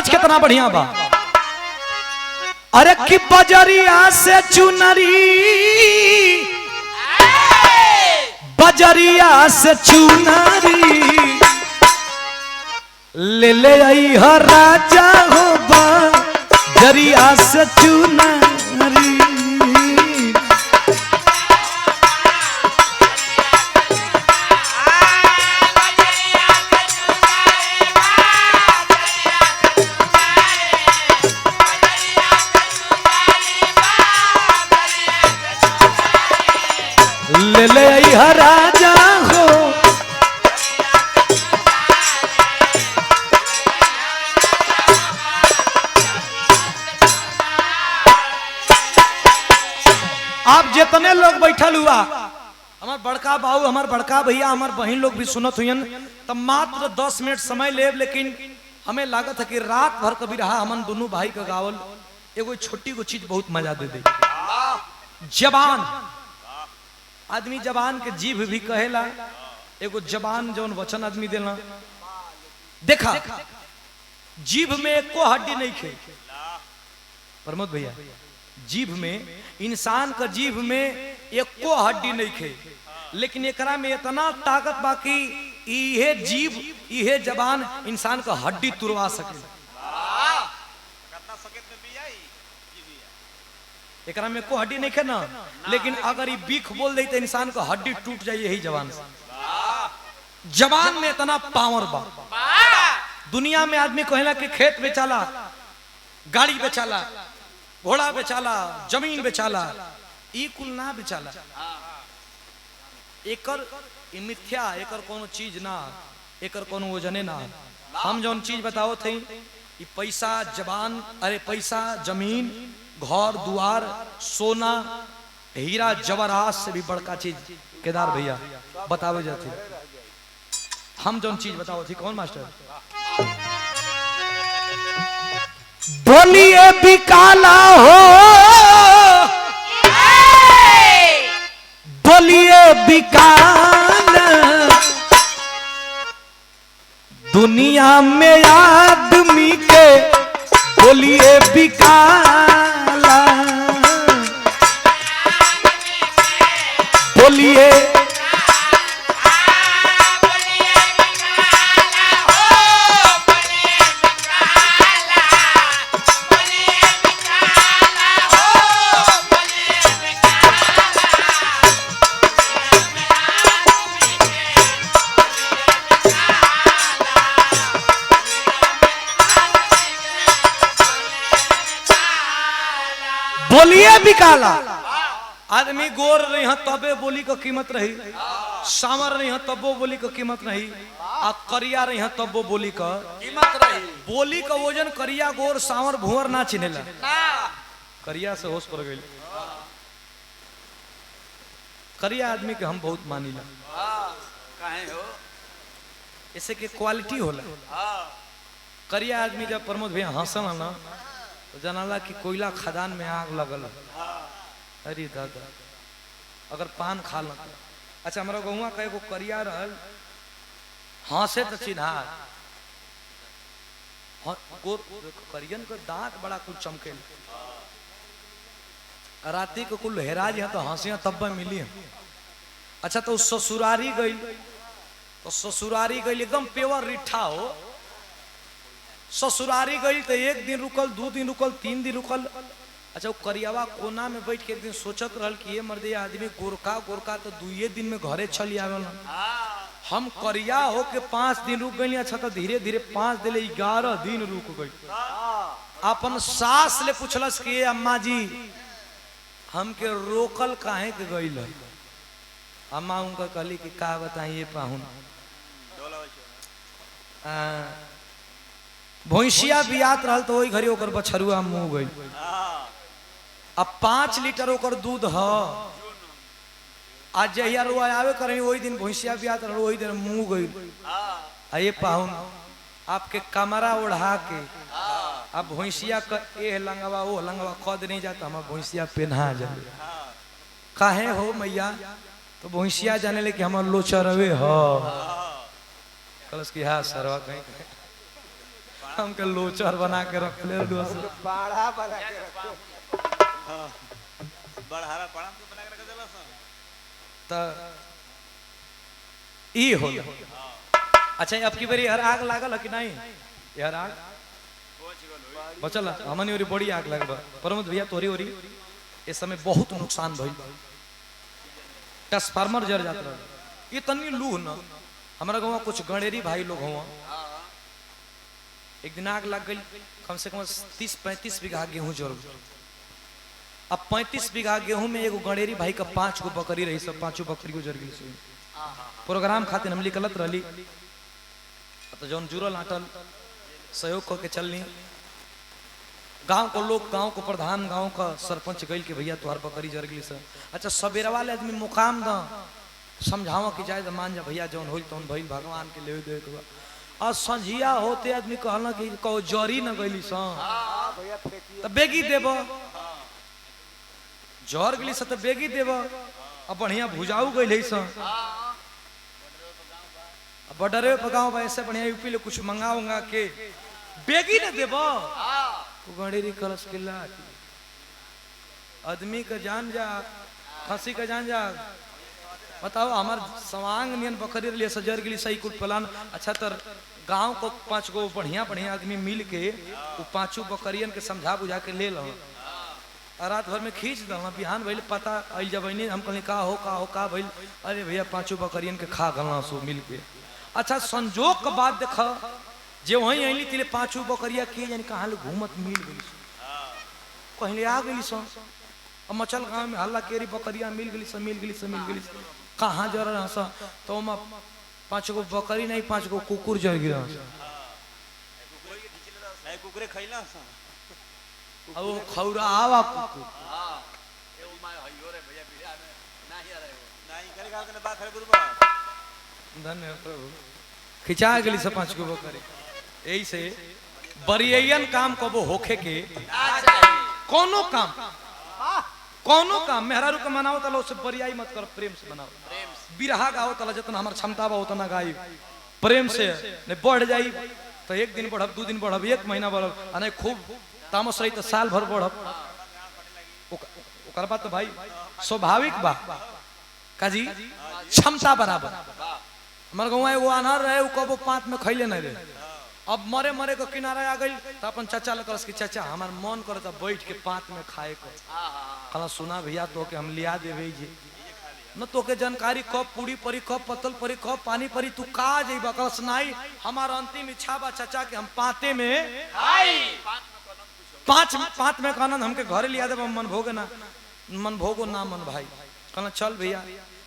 गरज कितना बढ़िया बा। अरे कि बजरिया से चुनरी, बजरिया से चुनरी ले ले आई हर राजा हो बजरिया से चुनरी। ले ले आई हर राजा हो। आप जितने लोग बैठल हुआ, हमार बड़का बाबू, हमार बड़का भैया, हमार बहन लोग भी सुनत हुई, तब मात्र 10 मिनट समय ले, लेकिन हमें लागत है कि रात भर कभी रहा हमन दोनों भाई का गावल। एगो छोटी को चीज बहुत मजा दे दे, जबान। आदमी जबान के जीभ भी कहेला, एगो जबान जौन वचन आदमी देला। देखा जीभ में एको हड्डी नहीं खे प्रमोद भैया, जीभ में, इंसान का जीभ में एको हड्डी नहीं खे, लेकिन एकरा में इतना ताकत बाकी इहे जीभ, इहे जबान इंसान का हड्डी तुड़वा सके। एकरा में को हड्डी नहीं है ना, लेकिन अगर ये बीख बोल दे तो इंसान का हड्डी टूट जाए, यही जबान से। जबान में इतना पावर बा। दुनिया में आदमी कहेला कि खेत बेचाला, गाड़ी बेचाला, घोड़ा बेचाला, जमीन बेचाला, ई कुल ना बेचाला। एकर मिथ्या, एकर कोनो चीज ना, एकर कोनो वजने ना। हम जौन चीज बताओ थे, ये पैसा, जबान, अरे पैसा, जमीन, घर दुआर, सोना, हीरा जवाहरात से भी बड़का चीज केदार भैया बतावे जाते। हम जौन चीज बताओ थी, कौन मास्टर? बोलिए बिकाला हो, बोलिए बिकाला, दुनिया में आदमी के बोलिए बिकाला, बोलिए बोलिए बिकाला। आदमी गोर रही है तबे बोली का कीमत रही, सामर रही है तबो बोली का कीमत रही, आ करिया रही है तबो बोली का कीमत रही। बोली का वजन करिया, गोर, सामर, भुवर ना चिनेला। करिया से होश पर गई। करिया आदमी के हम बहुत मानीला। काहे हो? ऐसे के क्वालिटी होला। करिया आदमी जब प्रमोद भैया हंसल ना, तो जनाला कि कोयला खदान में आग लगल। अरे दादा, अगर पान खा ल। अच्छा, हमारा गहुआ का एगो करिया रहल, हंसे तो चिन्हा। करियन के दांत बड़ा कुछ चमके, राती को कुल हेराज है तो हंसियां तब मिली है। अच्छा, तो ससुरारी गई, तो ससुरारी गई एकदम पेवर रिठा हो। ससुरारी गई तो 1 दिन रुकल, 2 दिन रुकल, 3 दिन रुकल। अच्छा, वो करियावा कोना में बैठ के एक दिन सोचत रहल कि ये मर्दे आदमी गोरखा गोरखा तो 2 दिन में घरे चली आवेल। हम करिया हो के 5 दिन रुक गई। अच्छा, तो धीरे धीरे 5 दिन 11 दिन रुक गई। अपन सास ले पूछलस कि अम्मा जी हमके रोकल काहे के गईल? अम्मा उनका कहली कि का बताइए पाहुन, भैंसिया बियात रहल तो वही घड़ी ओकर बछरुआ मुँह गई। अब 5 लीटर ओकर दूध है। आज जहिया रुआ आवे करें वही दिन भैंसिया बियात रहल, वही दिन मुँह गई। आइए पाहुन, आपके कमरा ओढ़ा के अब भैंसिया का ए लंगवा वो लंगवा कद नहीं जाता, हम भैंसिया पहना जाए। काहे हो मैया? तो भैंसिया जाने ले कि हमार लोचरवे हो। कलस की हाँ सरवा कहीं हमके लोचर बना के रख ले बाड़ा बना के रखो बड़हारा पड़ाम के बना के रख देला सन त ई हो। अच्छा अब की बारी हर आग लागल है कि नहीं? यार आग बचल हमनी ओरी बड़ी आग लगबा। प्रमोद भैया तोरी ओरी इस समय बहुत नुकसान भइल, ट्रांसफार्मर जर जात रहा। ये तनी लू न हमारा गाँव कुछ गणेरी भाई लोग हुआ, एक दिन आग लग गई, कम से कम 30-35 बीघा गेहूं जल। अब 35 बीघा गेहूं में एगो गणेरी भाई का 5 गो बकरी रही, सब 5 बकरी गुजर गई। प्रोग्राम खातिर हम निकलत रही तो जौन जुड़ल आटल सहयोग करके चलनी। गांव को लोग, गांव को प्रधान, गांव का सरपंच गइल के भैया तुहार बकरी जर गई सर। अच्छा सवेरा वाले आदमी मुकाम द समझावा कि जाए मान जा भैया जौन होइल तौन भइल, भगवान के ले दे के। और संझिया होते आदमी कहला कि कहो जरी न गइली स भैया फेंकिए त बेगी देब, जर गइली स त बेगी देब। अब बढ़िया भुजाऊ गइल स बॉर्डर पे गाँव ऐसे बढ़िया यूपी ले कुछ मंगा के बेगी न देब। गणेरी कलश किला आदमी का जान जा, खसी का जान जा। बताओ हमार सवांग नियन बकरी लिए सजर गिली सही कुछ प्लान। अच्छा तर गांव को 5 गो बढ़िया बढ़िया आदमी मिल के वो 5 बकरियन के समझा बुझा के ले लो, रात भर में खींच दो। बिहान भइल पता आई जब हम कहली का भइल, अरे भैया 5 बकरियन के खा गलना सो मिल के। अच्छा संजोग के बाद देख जे वहीं अली तिले 5 बकरिया के जानी कहाँ ले घूमत मिल गई, कहीं आ गई सो। अब मचल गाँव में हल्ला केरी बकरिया मिल गई कहाँ जर रहा सा तो 5 गो बकरी नहीं 5 गो कुकुर जर गिरा। कुकुरे खइला सन अब वो खौरा आवा कुकुर ए ओ माय हइयो रे भैया बिया में नाही आ रहे हो नाही करे गाल के बा खरे गुरुबा। धन्यवाद प्रभु। खिंचा गई सब 5 गो बकरी। यही से बरियन काम कबो होखे के कोनो काम मेहरारू के मनाओ तला उससे बरियाई मत कर, प्रेम से बनाओ। बिरहा गाओ तला जितना हमार क्षमता बा उतना गाई प्रेम से। ने बढ़ जाई तो 1 दिन बढ़ब, 2 दिन बढ़ब, 1 महीना बढ़ब, अने खूब तामस रही तो साल भर बढ़ब। ओकर बात तो भाई स्वाभाविक बा काजी क्षमता बराबर। हमारे गाँव एगो अनार रहे वो कबो 5 में खैले नहीं रहे। अब मरे मरे को किनारा आ गई तो अपन चाचा लग कि चाचा हमार मन करता बैठ के 5 में खाए को। कहला सुना भैया तो के हम लिया देवे जे न तो के जानकारी कब पूरी परी, कब पतल परी, कब पानी परी, तू का जेबा। कहला सुनाई हमार अंतिम इच्छा बा चाचा के हम 5 में खाई। 5 में कानन हमके घरे लिया दे। मन भोगे ना मन भोगो ना मन भाई। कहला चल भैया,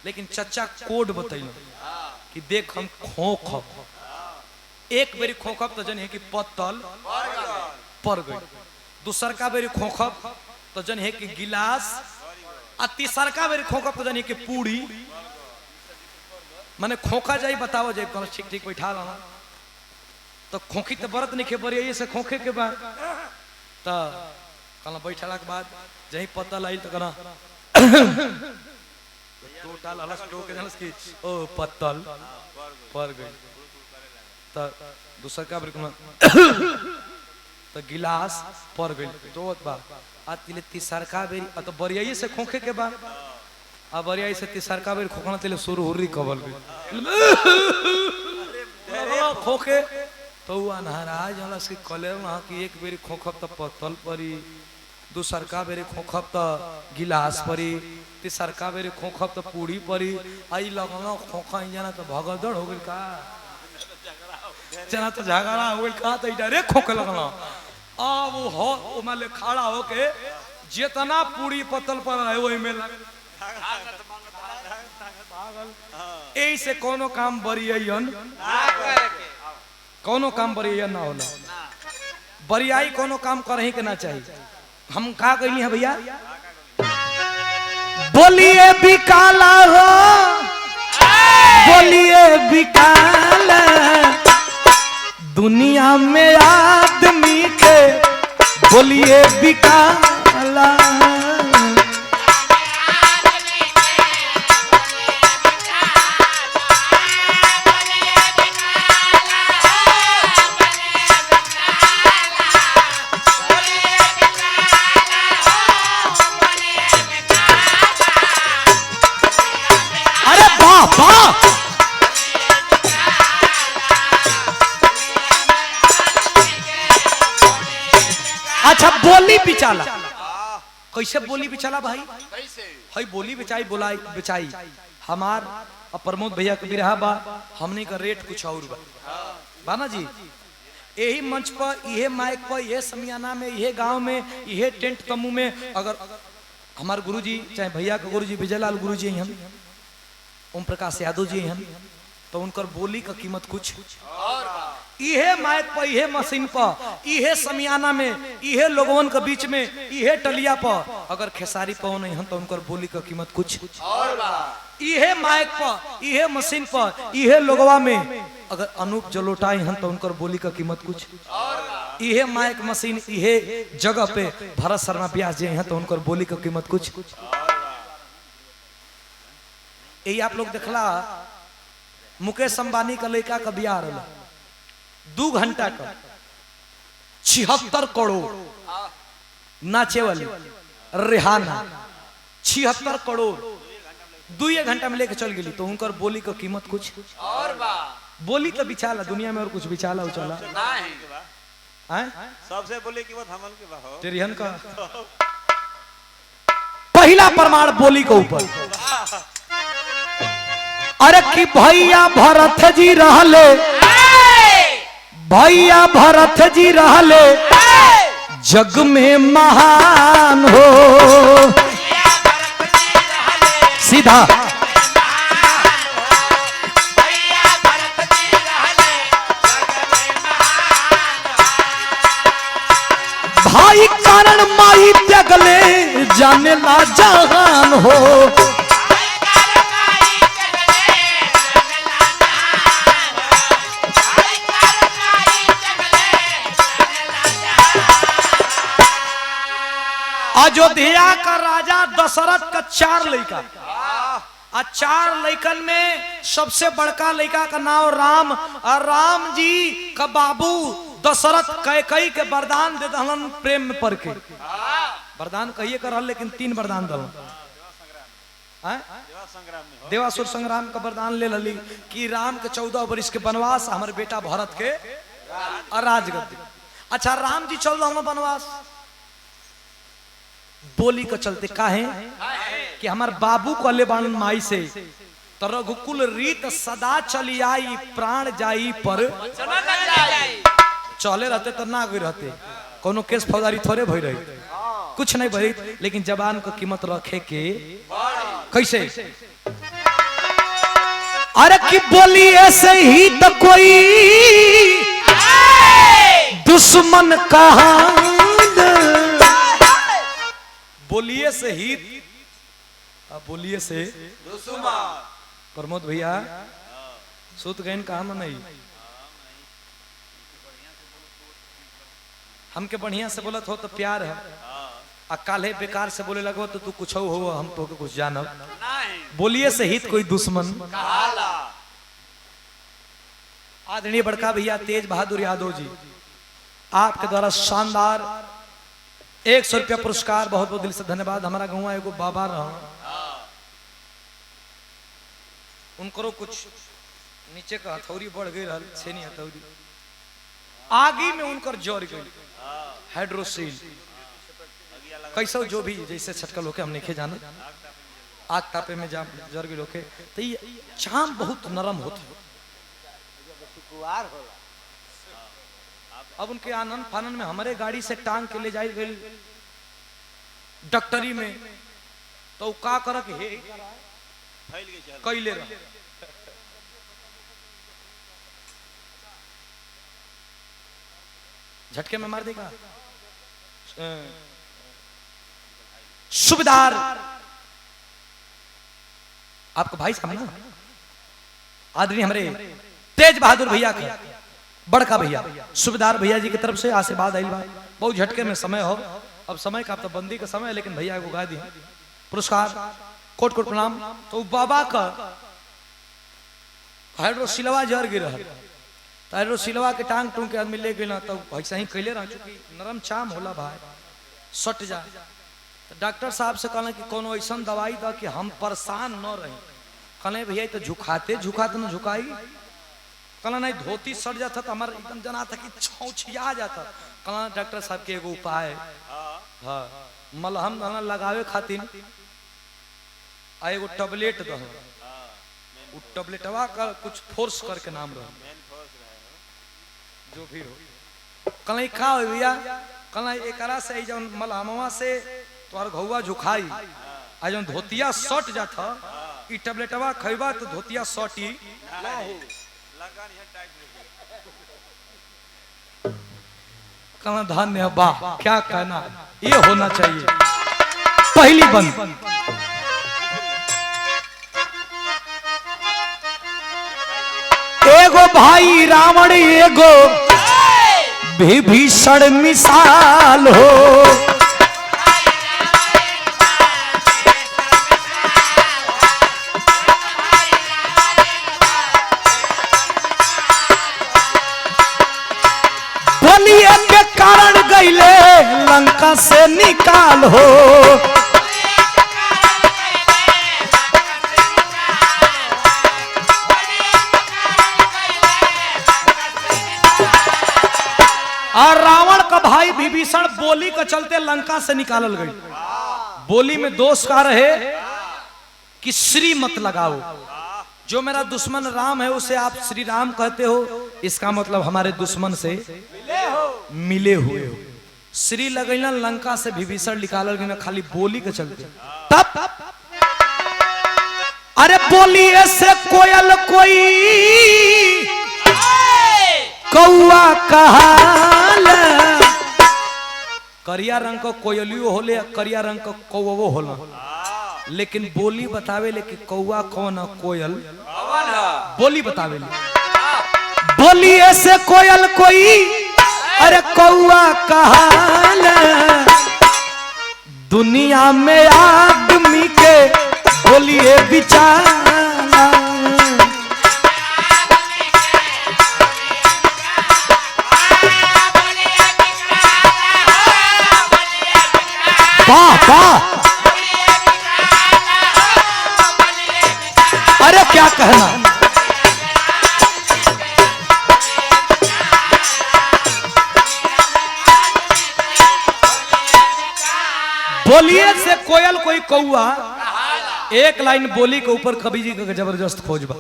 लेकिन चाचा कोड बतैलो कि देख हम खोख एक बेरी खोखब तो जन है कि पत्तल पर गई, दूसरका बेरी खोखब तो जन है कि गिलास, आ तीसरका बेरी खोखब तो जन है कि पूरी। माने खोखा जाई बताओ जाए कल ठीक ठीक बैठा रहा तो खोखी तो बरत नहीं खे बरी से खोखे के बाद तो कहना बैठला के बाद जही पत्तल आई तो कहना टोटल अलग टोके जानस कि ओ पत्तल पर गई। तो दूसर का तो गिलास पर गई तो बा आ तिले तीसरका बेरी तो बरियाई से खोखे के बाद आ बरियाई से तीसरका बेरी खोखना तिले शुरू हुर्री कबल गई खोखे तो वो अनहरा जलस कि कले ना कि एक बेरी खोखब तो पत्तल परी, दूसरका बेरी खोखब तो गिलास परी, तीसरका बेरी खोखब तो पूरी परी। आई लगना खोखा जाना तो भगदड़ हो गई का जना तो झगड़ा हो गई का तो डायरेक्ट खोखे लगना। अब वो हो माले खड़ा होके जितना पूरी पत्तल पर है वही में यही से कोनो काम बरियन कोनो काम बरियन ना होला। बरियाई कोनो काम करही के ना चाहिए। हम का कहली है भैया बोलिए बिकाला हो, बोलिए बिकाला दुनिया में आदमी के, बोलिए बिकाला अच्छा बोली बिचाला आ कैसे बोली बिचाला भाई कैसे हई बोली बिचाई बोलाई बिचाई हमार और प्रमोद भैया के बिरहा बा हमने का रेट कुछ और बा बाना जी यही मंच पर यही माइक पर यही समियाना में यही गांव में यही टेंट तम्बू में अगर हमारे गुरुजी चाहे भैया के गुरुजी विजयलाल गुरुजी हैं ओम प्रकाश यादव जी हैं तो उनकर बोली का कीमत कुछ और इहे माइक पर इहे मशीन पर इहे समियाना में इहे लोगवन के बीच में इहे टलिया पर अगर खेसारी पाओ नहीं हम तो उनकर बोली का कीमत कुछ और बा इहे माइक पर इहे मशीन पर इहे लोगवा में अगर अनूप जलोटाई हम तो उनकर बोली का कीमत कुछ और बा इहे माइक मशीन इहे जगह पे भरत शर्मा व्यास जी हैं तो उनकर बोली का कीमत कुछ यही आप लोग देखला मुकेश अंबानी का लड़का का बियाह रहा 2 घंटा का 76 करोड़ नाचे वाली रेहाना 76 करोड़ 2 घंटा में लेके चल गई तो उनकर बोली का कीमत कुछ और बा बोली तो बिचाला दुनिया में और कुछ बिचाला उचाला नहीं हैं सबसे बोले कि बात हमन के बा हो तेरिहन का पहला प्रमाण बोली के ऊपर अरे कि भैया भरत जी रहले भैया भरत जी रहले जग में महान हो सीधा भाई कारण माई त्यागले जाने ला जहान हो अयोध्या का राजा दशरथ का 4 लड़का और 4 लड़कन में सबसे बड़का लड़का का नाम राम और राम जी का बाबू दशरथ कैकई के वरदान दे दहलन प्रेम में पड़ के वरदान कहिए कर लेकिन 3 वरदान दहलन देवासुर संग्राम का वरदान ले लली कि राम के 14 वर्ष के वनवास हमारे बेटा भरत के राजगद्दी। अच्छा राम जी 14 वनवास बोली का चलते काहे कि हमार बाबू को ले बान माई से तो रघुकुल रीत सदा चली आई प्राण जाई पर चले रहते तो ना गई रहते कोनो केस फौजदारी थोड़े भई रही कुछ नहीं भई लेकिन जबान को कीमत रखे के कैसे अरे कि बोली ऐसे ही तो कोई दुश्मन कहा बोलिए से हित बोलिए से दुश्मन प्रमोद भैया सुत गए कहा में नहीं हमके बढ़िया से बोलत हो तो प्यार है आ काले बेकार से बोले लगो तो तू कुछ हो हम तो कुछ जानब नहीं बोलिए से हित कोई दुश्मन कहाला आदरणीय बड़का भैया तेज बहादुर यादव जी आपके द्वारा शानदार 100 रुपया पुरस्कार बहुत बहुत दिल से धन्यवाद। हमारा गाँव एगो बाबा रहा उनको कुछ नीचे का हथौड़ी बढ़ गई रहा छेनी हथौड़ी आगे में उनकर जर गई हाइड्रोसिल कैसे जो भी जैसे छटकल होके हम नहीं जाना आग तापे में जा जर गई होके तो ये चाम बहुत नरम होता है कुआर होला अब उनके आनंद फानन में हमारे गाड़ी से टांग के ले जाई गई डॉक्टरी में तो का कर के हे फैल गई चल कैले रह झटके में मार देगा सुबेदार आपका भाई सामने आदरणीय हमारे तेज बहादुर भैया का बड़का भैया सुबेदार भैया जी की तरफ से आशीर्वाद आइल बा बहुत झटके में समय हो अब समय का तो बंदी का समय है लेकिन भैया को गा दी पुरस्कार कोट कोट प्रणाम। तो बाबा का हाइड्रोसिलवा जर गिर तो हाइड्रोसिलवा के टांग टूंग के आदमी ले गए तो ऐसा ही कैले रह चुकी नरम चाम होला भाई सट जा तो डॉक्टर साहब से कहना कि कोनो ऐसा दवाई दा कि हम परेशान न रहे कहले भैया तो झुकाते झुकाते न झुकाई कहला नहीं धोती सट जाता तो हमारा एकदम जना था कि छौछिया जाता कहाँ डॉक्टर साहब के एगो उपाय हाँ हाँ मलहम दाना लगावे खातिर आ एगो टैबलेट दह हाँ उ टैबलेटवा का कुछ फोर्स करके नाम रह मेन फोर्स रहे जो भी हो कल खा हो भैया कल एकरा से जौन मलहमवा से तोहर घौवा झुखाई आ जौन धोतिया सट जात ई टैबलेटवा खइबा तो धोतिया सटी नहीं लगा नहीं टाइट कहना धन्य है वाह क्या कहना ये होना चाहिए पहली बंद एगो भाई रावण एगो विभीषण मिसाल हो बोलिए के कारण गईले लंका से निकाल हो और रावण का भाई विभीषण बोली के चलते लंका से निकालल गई बोली में दोष का रहे कि श्री मत लगाओ जो मेरा दुश्मन राम है उसे आप श्री राम कहते हो इसका मतलब हमारे दुश्मन से मिले हुए हो श्री लगैला लंका से विभीषण निकालल गई खाली बोली के चलते तब अरे बोली ऐसे कोयल कोई कौआ कहाल करिया रंग का कोयलियो होले करिया रंग का कौवो होला लेकिन बोली बतावे ले कि कौआ कौन है कोयल बोली बतावे ले बोली ऐसे कोयल कोई अरे कौआ कहाल दुनिया में आदमी के बोलिए बिचारा वाह वाह अरे क्या कहना बोलिए से कोयल कोई कौआ एक लाइन बोली के ऊपर कवि जी का जबरदस्त खोजबा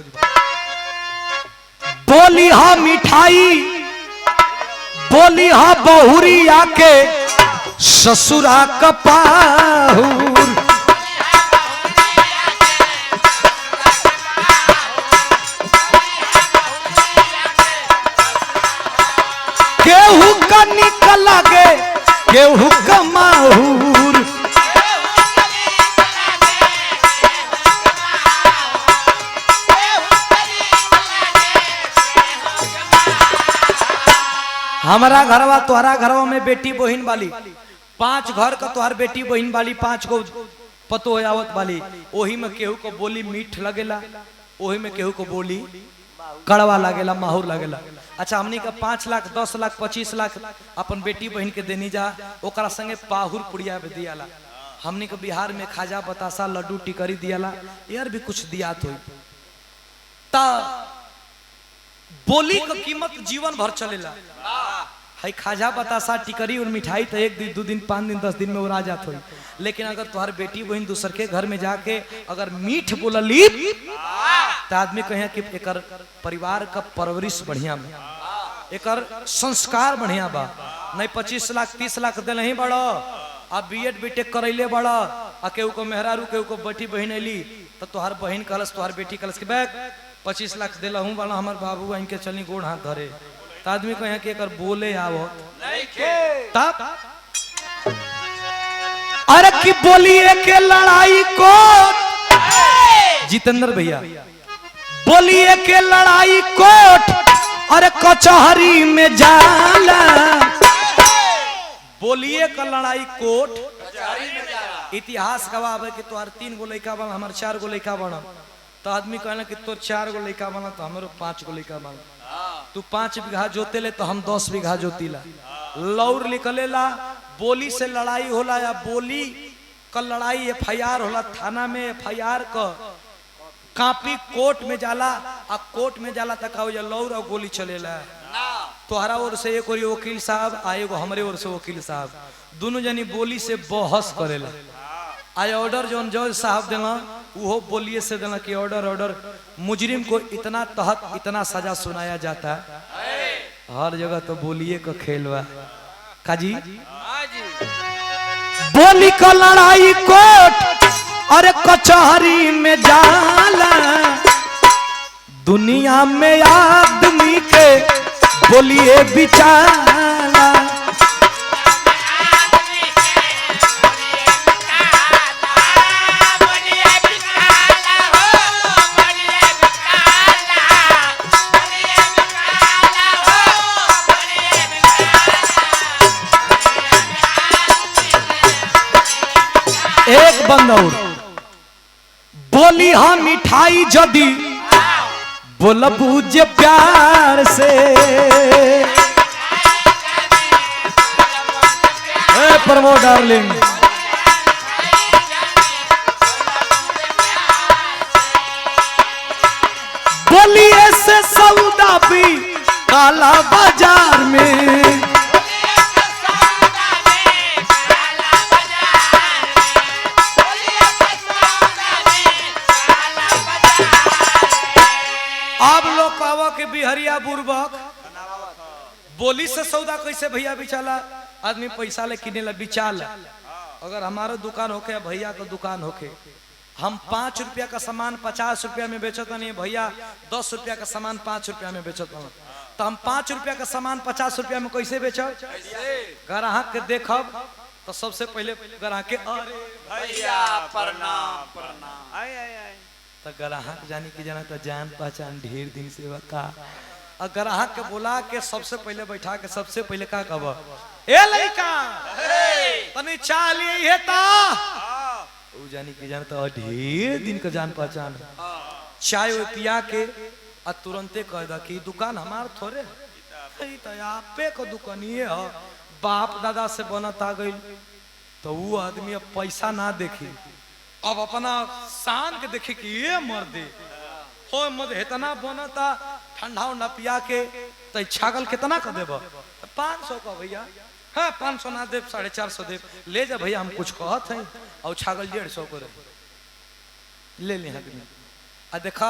बोली हा मिठाई बोली हा बहुरी आके ससुरा कपाहुर केहू का निकल लागे केहू का माहूर हमारा घरवा तोहरा घरवा में बेटी बहन वाली 5 घर का तोहर बेटी बहन वाली 5 को पतो आवत वाली ओही में केहू को बोली मीठ लगेला ओही में केहू को बोली कड़वा लगेला माहौर लगेला अच्छा हमनी का 5 लाख 10 लाख 25 लाख अपन बेटी बहन के देनी जा ओकरा संगे पाहुर पुड़िया भी दियाला हमनी के बिहार में खाजा बतासा लड्डू टिकरी दियाला यार भी कुछ दियात होई ता बोली का कीमत जीवन भर चलेला है खाजा बतासा टिकरी और मिठाई तो 1 दिन 2 दिन 5 दिन 10 दिन में उड़ा जात होई लेकिन अगर तुम्हार बेटी बहन दूसर के घर में जाके अगर मीठ बोलली तो आदमी कहे कि एकर परिवार का परवरिश बढ़िया बा एकर संस्कार बढ़िया बा नहीं 25 लाख 30 लाख दे नहीं बड़ो अब बीएड बीटेक करैले बड़ा आ केहू को मेहरारू केहू को बेटी बहन अली तो तोहार बहन कहलस तोहार बेटी कहलस कि बैग 25 लाख दिला हूँ वाला हमार बाबू इनके चलनी गोड़ हाथ धरे तो आदमी कहे कि एकर बोले आवो तब अरे की बोलिए के लड़ाई को जितेंद्र भैया बोलिए के लड़ाई कोट अरे कचहरी में जाला बोलिए का लड़ाई कोट इतिहास गवाह है कि तोहार 3 गो लड़का बना हमार 4 गो लड़का बना तो आदमी कहना कि तो 4 गो लड़का बना तो हमारो 5 गो लड़का बना तू 5 बीघा जोते ले तो हम 10 बीघा जोतीला लौर निकलेला बोली से लड़ाई होला या बोली का लड़ाई FIR होला थाना में FIR का कापी कोर्ट में जाला आ कोर्ट में जाला तक लौर और गोली चलेला तोहरा ओर से एक और वकील साहब आ एगो हमरे ओर से वकील साहब, दोनों जनी बोली से बहस करेला। आय ऑर्डर जौन जज साहब देना वो बोलिए से देना कि ऑर्डर मुजरिम को इतना तहत इतना सजा सुनाया जाता है। हर जगह तो बोलिए का खेल बा काजी। बोली का लड़ाई कोर्ट अरे कचहरी में जाला, दुनिया में आदमी के बोलिए बिचारा। एक बंदौर बोली हम मिठाई जदी बोलबू जे प्यार से, प्रमोद डार्लिंग बोलिए से सौदा भी काला बाजार में। आप लोग कहवा के बिहरिया बुर्बक बोली से सौदा कैसे भैया बिचाला? आदमी पैसा ले किने ला बिचाल। अगर हमारा दुकान होके या भैया का दुकान होके, हम 5 रुपया का सामान 50 रुपया में बेचत नहीं, भैया 10 रुपया का सामान 5 रुपया में बेचत हूँ, तो हम 5 रुपया का सामान 50 रुपया में कैसे बेचब? ग्राहक के देखब तो सबसे पहले ग्राहक के अरे भैया प्रणाम प्रणाम आय आय आय तो ग्राहक जानी की जाना तो जान पहचान ढेर दिन से बता। और ग्राहक के बोला के सबसे पहले बैठा के सबसे पहले का कब ए लड़का तनी चाली है ता उ जानी की जाना तो ढेर दिन का जान पहचान चाय पिया के और तुरंते कह दा कि दुकान हमार थोड़े है तो आपे को दुकानिए है, बाप दादा से बनत आ गई। तो वो आदमी अब पैसा ना देखी, अब अपना शान के देखे कि ये मर्दे हो मद इतना बनता ठंडा उंडा पिया के तो छागल कितना का देब? 500 का भैया। हाँ 500 ना देव 450 देव ले जा भैया, हम कुछ कहत हैं। और छागल 150 को ले ली आ देखा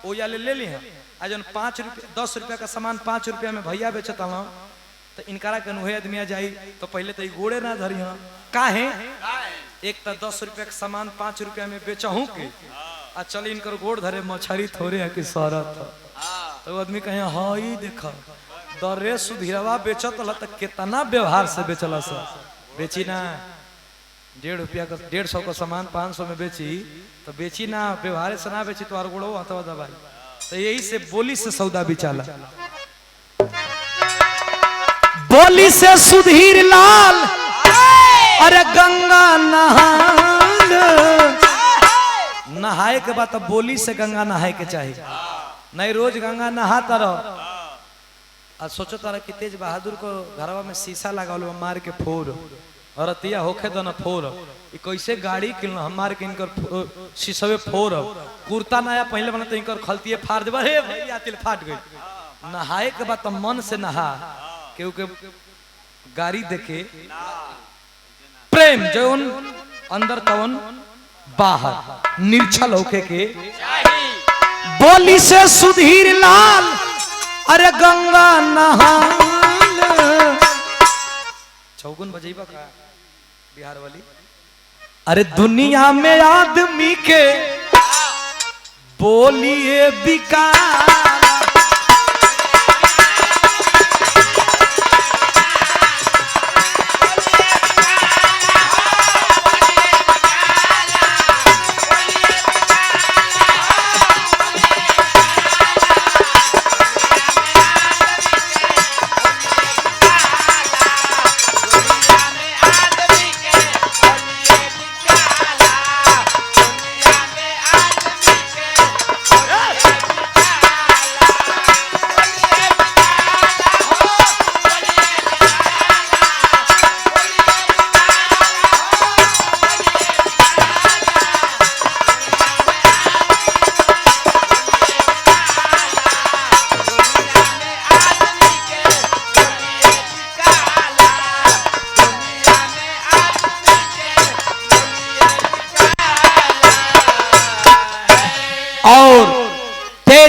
ओ या ले ली आ जन 5 रुपया 10 रुपया का सामान 5 रुपया में भैया बेचता हूँ तो इनकारा के नुहे आदमी जाई तो पहले तो गोड़े ना धरी हाँ काहे एक तो 10 रुपया का सामान 5 रुपया में बेचहूँ के आ चल इनकर गोड़ धरे मछरी थोड़े है कि सरत तो आदमी कहे हाँ ही देखा दरे सुधीरवा बेचत तो कितना व्यवहार से बेचला सर बेची ना 1.5 रुपया का 150 का सामान 500 में बेची तो बेची ना व्यवहार से ना बेची तो और गोड़ो हथवा दबाई। तो यही से बोली से सौदा बिचाला। बोली से सुधीर लाल अरे गंगा नहाए के बाद बोली से गंगा नहाए के चाहिए, नहीं रोज गंगा नहाता रहो। और सोचो तारा कि तेज बहादुर को घरवा में शीशा लगा मार के फोड़ और अतिया होखे दो ना फोड़ कैसे गाड़ी किन हमार के इनकर शीशवे फोड़ कुर्ता नया पहले बना तो इनकर खलतिए फाड़ दे भैया तिल फाट गई। नहाए के बाद मन से नहा क्योंकि गाड़ी देखे प्रेम जौन अंदर तवन बाहर निर्छल होके के बोली से सुधीर लाल अरे गंगा नहाल। चौगुन बजेबा का बिहार वाली अरे दुनिया में आदमी के बोलिए बिकार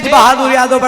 तेज बहादुर यादव